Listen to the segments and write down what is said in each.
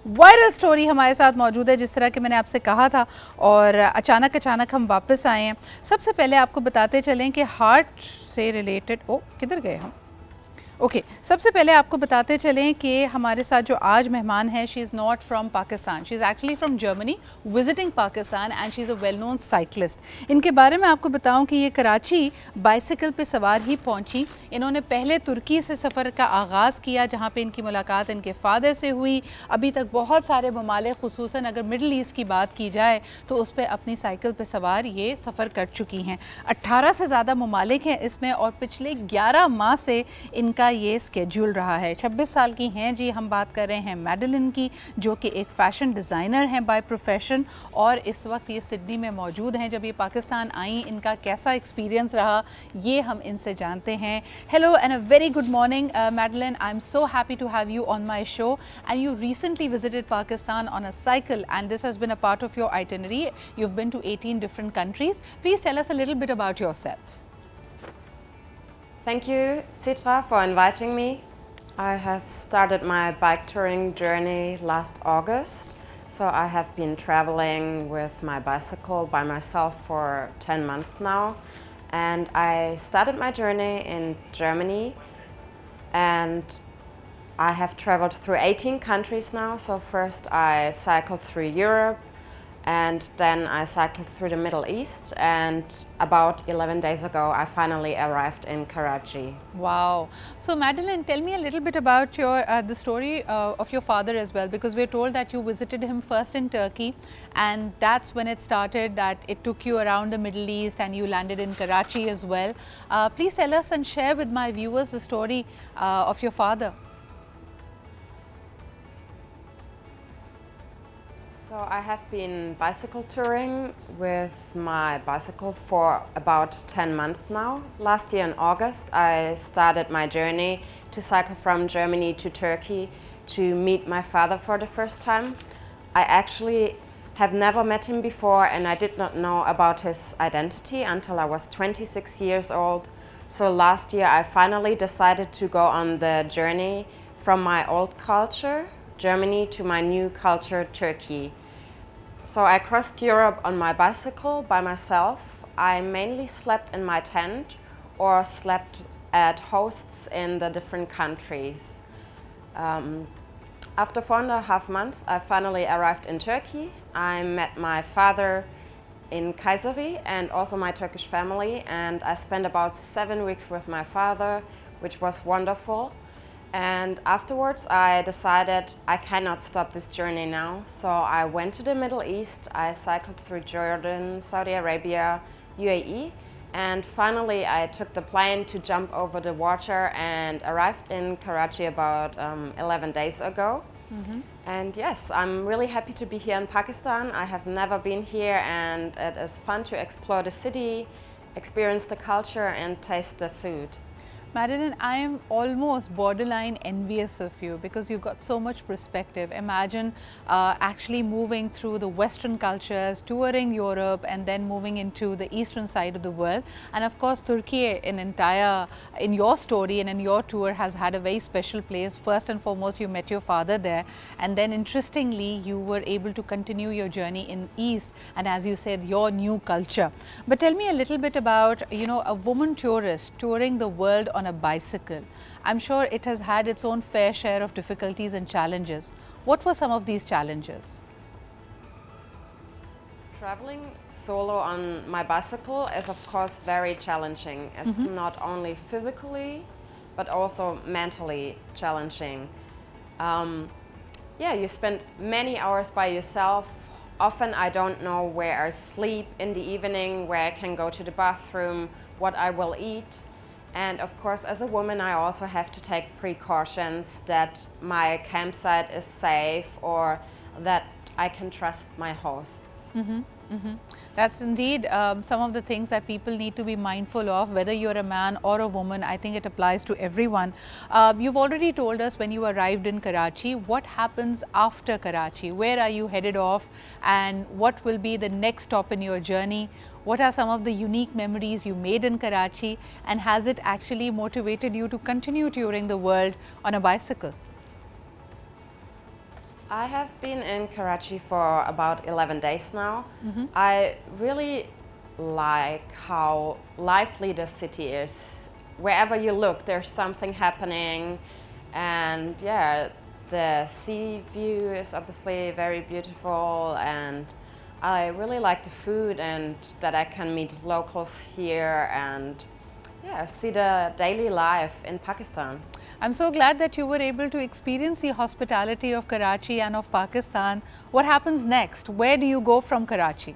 Viral story हमारे साथ मौजूद है, जिस तरह कि मैंने आपसे कहा था, और अचानक हम वापस आए हैं। सबसे पहले आपको बताते चलें कि हार्ट से रिलेटेड, किधर गए हम? ओके, सबसे पहले आपको बताते चलें कि हमारे साथ जो आज मेहमान है, she is not from Pakistan, she is actually from Germany visiting Pakistan and she is a well known cyclist. इनके बारे में आपको बताऊं कि ये कराची बाइसिकल पे सवार ही पहुंची। इन्होंने पहले तुर्की से सफ़र का आगाज़ किया, जहां पे इनकी मुलाकात इनके फ़ादर से हुई। अभी तक बहुत सारे ममालिक, खुसूसन अगर मिडल ईस्ट की बात की जाए तो उस पर अपनी साइकिल पर सवार ये सफ़र कर चुकी हैं। 18 से ज़्यादा ममालिक हैं इसमें, और पिछले 11 माह से इनका ये स्केड्यूल रहा है। 26 साल की हैं जी। हम बात कर रहे हैं मैडलिन की, जो कि एक फ़ैशन डिज़ाइनर हैं बाय प्रोफेशन, और इस वक्त ये सिडनी में मौजूद हैं। जब ये पाकिस्तान आई, इनका कैसा एक्सपीरियंस रहा, ये हम इनसे जानते हैं। Hello and a very good morning Madeline, I'm so happy to have you on my show, and you recently visited Pakistan on a cycle, and this has been a part of your itinerary. You've been to 18 different countries. Please tell us a little bit about yourself. Thank you, Sidra, for inviting me. I have started my bike touring journey last August. So I have been traveling with my bicycle by myself for 10 months now. And I started my journey in Germany. And I have traveled through 18 countries now. So first I cycled through Europe. And then I cycled through the Middle East, and about 11 days ago I finally arrived in Karachi. Wow. So Madeline, tell me a little bit about your the story of your father as well, because we're told that you visited him first in Turkey, and that's when it started, that it took you around the Middle East and you landed in Karachi as well. Please tell us and share with my viewers the story of your father. So I have been bicycle touring with my bicycle for about 10 months now. Last year in August, I started my journey to cycle from Germany to Turkey to meet my father for the first time. I actually have never met him before, and I did not know about his identity until I was 26 years old. So last year I finally decided to go on the journey from my old culture, Germany, to my new culture, Turkey. So I crossed Europe on my bicycle by myself. I mainly slept in my tent or slept at hosts in the different countries. After 4.5 months, I finally arrived in Turkey. I met my father in Kayseri and also my Turkish family, and I spent about 7 weeks with my father, which was wonderful. And afterwards I decided I cannot stop this journey now. So I went to the Middle East. I cycled through Jordan, Saudi Arabia, UAE, and finally I took the plane to jump over the water and arrived in Karachi about 11 days ago. And yes, I'm really happy to be here in Pakistan. I have never been here, and it is fun to explore the city, experience the culture, and taste the food. Madeline, I am almost borderline envious of you, because you've got so much perspective. Imagine actually moving through the Western cultures, touring Europe, and then moving into the eastern side of the world. And of course, Turkey in your story and in your tour has had a very special place. First and foremost, you met your father there, and then interestingly, you were able to continue your journey in East, and as you said, your new culture. But tell me a little bit about, a woman tourist touring the world on a bicycle. I'm sure it has had its own fair share of difficulties and challenges. What were some of these challenges? Traveling solo on my bicycle is of course very challenging. It's not only physically but also mentally challenging. You spend many hours by yourself. Often I don't know where I sleep in the evening, where I can go to the bathroom, what I will eat. And of course, as a woman, I also have to take precautions that my campsite is safe, or that I can trust my hosts. That's indeed some of the things that people need to be mindful of, whether you're a man or a woman. I think it applies to everyone. You've already told us when you arrived in Karachi. What happens after Karachi? Where are you headed off, and what will be the next stop in your journey? What are some of the unique memories you made in Karachi, and has it actually motivated you to continue touring the world on a bicycle? I have been in Karachi for about 11 days now. I really like how lively the city is. Wherever you look, there's something happening, and yeah, the sea view is obviously very beautiful, and I really like the food and that I can meet locals here and yeah, see the daily life in Pakistan. I'm so glad that you were able to experience the hospitality of Karachi and of Pakistan. What happens next? Where do you go from Karachi?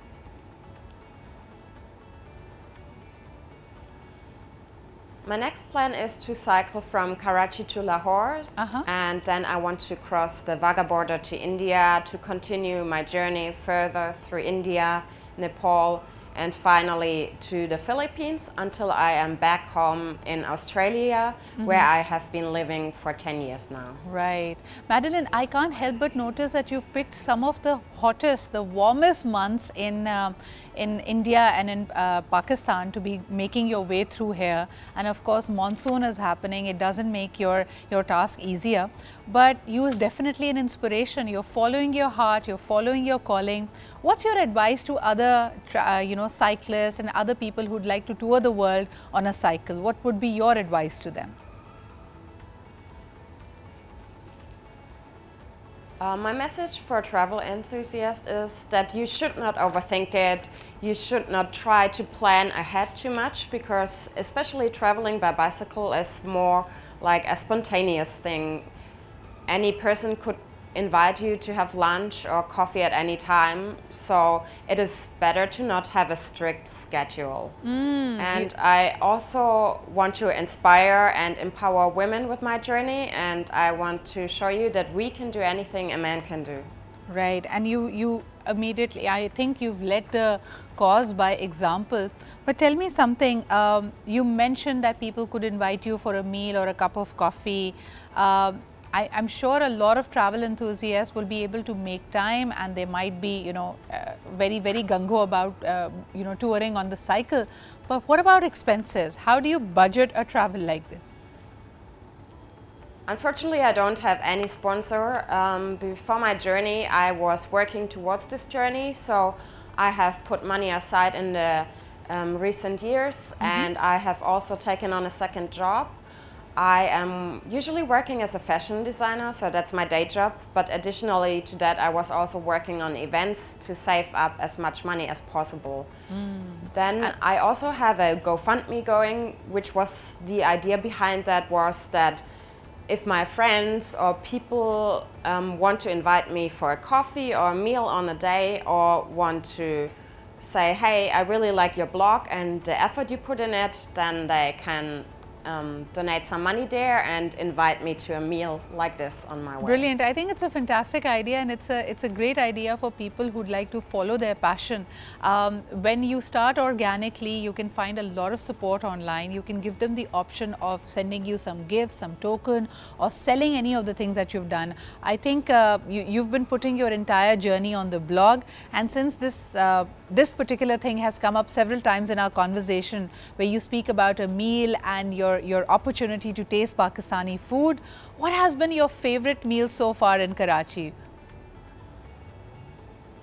My next plan is to cycle from Karachi to Lahore, and then I want to cross the Wagah border to India to continue my journey further through India, Nepal, and finally to the Philippines until I am back home in Australia, where I have been living for 10 years now. Right. Madeline, I can't help but notice that you've picked some of the hottest, the warmest months in India and in Pakistan to be making your way through here. And of course, monsoon is happening. It doesn't make your task easier. But you is definitely an inspiration. You're following your heart. You're following your calling. What's your advice to other, cyclists and other people who'd like to tour the world on a cycle? What would be your advice to them? My message for travel enthusiasts is that you should not overthink it. You should not try to plan ahead too much, because especially traveling by bicycle is more like a spontaneous thing. Any person could invite you to have lunch or coffee at any time, so it is better to not have a strict schedule. And I also want to inspire and empower women with my journey, and I want to show you that we can do anything a man can do. Right, and you immediately, I think you've led the cause by example. But tell me something, you mentioned that people could invite you for a meal or a cup of coffee. I'm sure a lot of travel enthusiasts will be able to make time, and they might be, very, very gung-ho about, touring on the cycle. But what about expenses? How do you budget a travel like this? Unfortunately, I don't have any sponsor. Before my journey, I was working towards this journey, so I have put money aside in the recent years, and I have also taken on a second job. I am usually working as a fashion designer, so that's my day job, but additionally to that I was also working on events to save up as much money as possible. Then I also have a GoFundMe going, which was the idea behind that was that if my friends or people want to invite me for a coffee or a meal on a day, or want to say, hey, I really like your blog and the effort you put in it, then they can donate some money there and invite me to a meal like this on my way. Brilliant. I think it's a fantastic idea, and it's a great idea for people who'd like to follow their passion. When you start organically, you can find a lot of support online. You can give them the option of sending you some gifts, some token, or selling any of the things that you've done. I think you've been putting your entire journey on the blog, and since this particular thing has come up several times in our conversation, where you speak about a meal and your opportunity to taste Pakistani food. What has been your favorite meal so far in Karachi?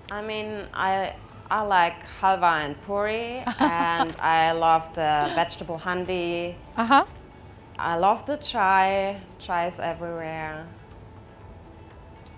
I mean, I like halwa and puri, and I love the vegetable handi. I love the chai. Chai is everywhere.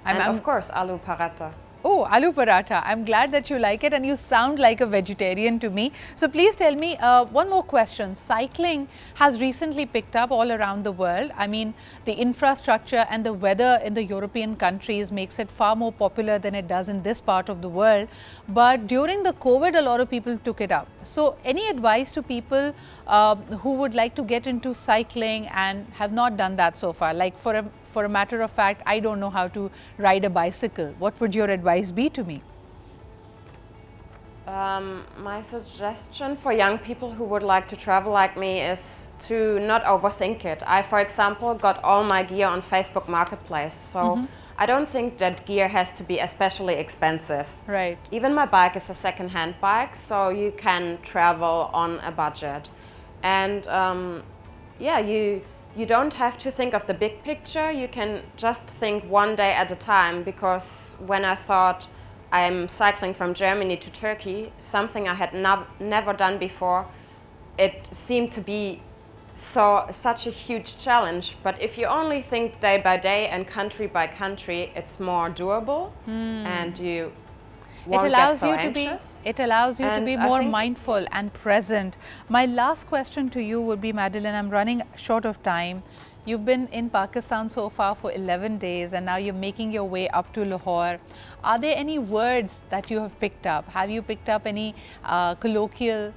And of course, aloo paratha. Oh, aloo paratha. I'm glad that you like it, and you sound like a vegetarian to me. So please tell me one more question. Cycling has recently picked up all around the world. I mean, the infrastructure and the weather in the European countries makes it far more popular than it does in this part of the world. But during the COVID, a lot of people took it up. So any advice to people who would like to get into cycling and have not done that so far? Like for a matter of fact, I don't know how to ride a bicycle. What would your advice be to me? My suggestion for young people who would like to travel like me is to not overthink it. I, for example, got all my gear on Facebook Marketplace, so I don't think that gear has to be especially expensive. Right. Even my bike is a second-hand bike, so you can travel on a budget. And yeah, you you don't have to think of the big picture. You can just think one day at a time, because when I thought I'm cycling from Germany to Turkey, something I had never done before, it seemed to be such a huge challenge. But if you only think day by day and country by country, it's more doable, and you won't get so anxious. It allows you to be more mindful and present. My last question to you would be, Madeline, I'm running short of time. You've been in Pakistan so far for 11 days and now you're making your way up to Lahore. Are there any words that you have picked up? Have you picked up any colloquial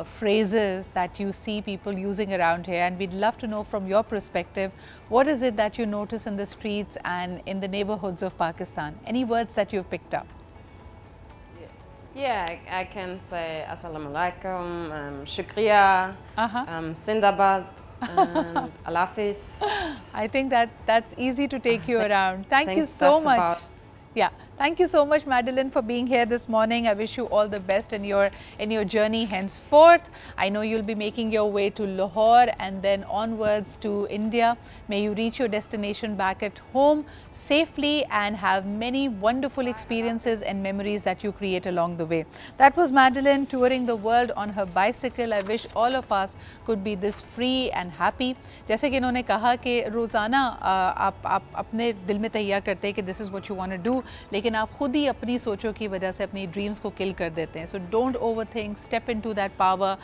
phrases that you see people using around here? And we'd love to know from your perspective, what is it that you notice in the streets and in the neighborhoods of Pakistan? Any words that you've picked up? Yeah, I can say Assalamu alaikum, Shukriya, Sindabad, and Allah Hafiz. I think that's easy to take you around. Thank you so much. Yeah, thank you so much, Madeline, for being here this morning. I wish you all the best in your journey henceforth. I know you'll be making your way to Lahore and then onwards to India. May you reach your destination back at home safely and have many wonderful experiences and memories that you create along the way. That was Madeline touring the world on her bicycle. I wish all of us could be this free and happy. जैसे कि इन्होंने कहा कि रोज़ाना आप अपने दिल में तैयार करते हैं कि this is what you want to do, लेकिन आप खुद ही अपनी सोचों की वजह से अपनी ड्रीम्स को किल कर देते हैं. So don't overthink, step into that power,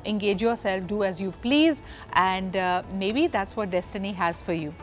engage yourself, do as you please, and maybe that's what destiny has for you.